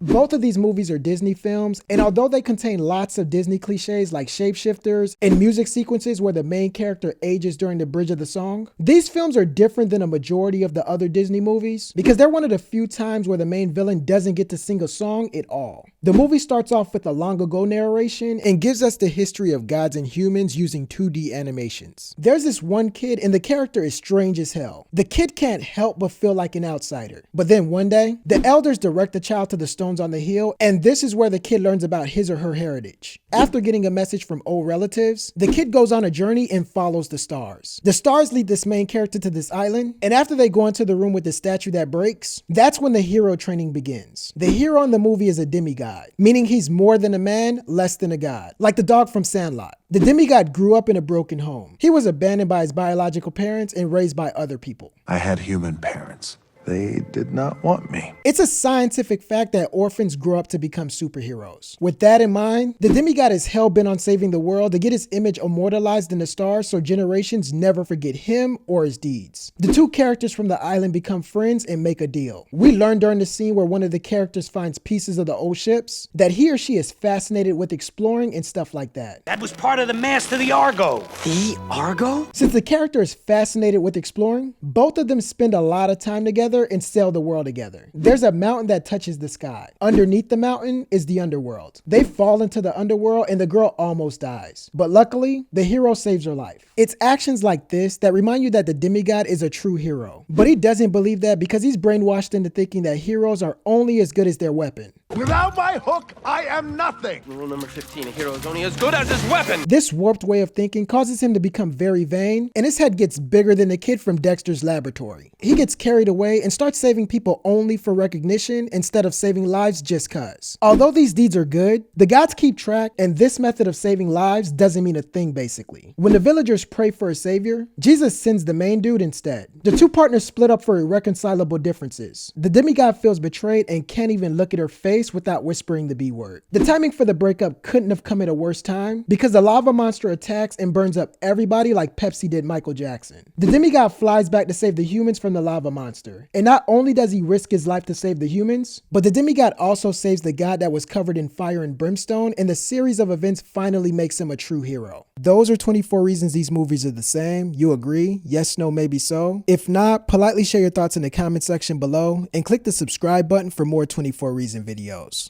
Both of these movies are Disney films, and although they contain lots of Disney cliches like shapeshifters and music sequences where the main character ages during the bridge of the song, these films are different than a majority of the other Disney movies because they're one of the few times where the main villain doesn't get to sing a song at all. The movie starts off with a long ago narration and gives us the history of gods and humans using 2D animations. There's this one kid and the character is strange as hell. The kid can't help but feel like an outsider. But then one day, the elders direct the child to the stones on the hill, and this is where the kid learns about his or her heritage. After getting a message from old relatives, the kid goes on a journey and follows the stars. The stars lead this main character to this island, and after they go into the room with the statue that breaks, that's when the hero training begins. The hero in the movie is a demigod, meaning he's more than a man, less than a god, like the dog from Sandlot. The demigod grew up in a broken home. He was abandoned by his biological parents and raised by other people. I had human parents. They did not want me. It's a scientific fact that orphans grow up to become superheroes. With that in mind, the demigod is hell-bent on saving the world to get his image immortalized in the stars so generations never forget him or his deeds. The two characters from the island become friends and make a deal. We learn during the scene where one of the characters finds pieces of the old ships that he or she is fascinated with exploring and stuff like that. That was part of the mast of the Argo. The Argo? Since the character is fascinated with exploring, both of them spend a lot of time together and sail the world together. There's a mountain that touches the sky. Underneath the mountain is the underworld. They fall into the underworld and the girl almost dies. But luckily, the hero saves her life. It's actions like this that remind you that the demigod is a true hero. But he doesn't believe that because he's brainwashed into thinking that heroes are only as good as their weapon. Without my hook, I am nothing. Rule number 15, a hero is only as good as his weapon. This warped way of thinking causes him to become very vain, and his head gets bigger than the kid from Dexter's laboratory. He gets carried away and starts saving people only for recognition instead of saving lives just cuz. Although these deeds are good, the gods keep track, and this method of saving lives doesn't mean a thing basically. When the villagers pray for a savior, Jesus sends the main dude instead. The two partners split up for irreconcilable differences. The demigod feels betrayed and can't even look at her face without whispering the B word. The timing for the breakup couldn't have come at a worse time because the lava monster attacks and burns up everybody like Pepsi did Michael Jackson. The demigod flies back to save the humans from the lava monster, and not only does he risk his life to save the humans, but the demigod also saves the god that was covered in fire and brimstone, and the series of events finally makes him a true hero. Those are 24 reasons these movies are the same. You agree? Yes, no, maybe so? If not, politely share your thoughts in the comment section below and click the subscribe button for more 24 reason videos.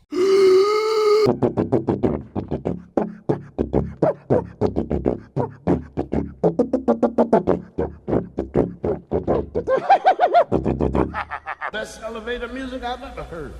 Best elevator music I've ever heard.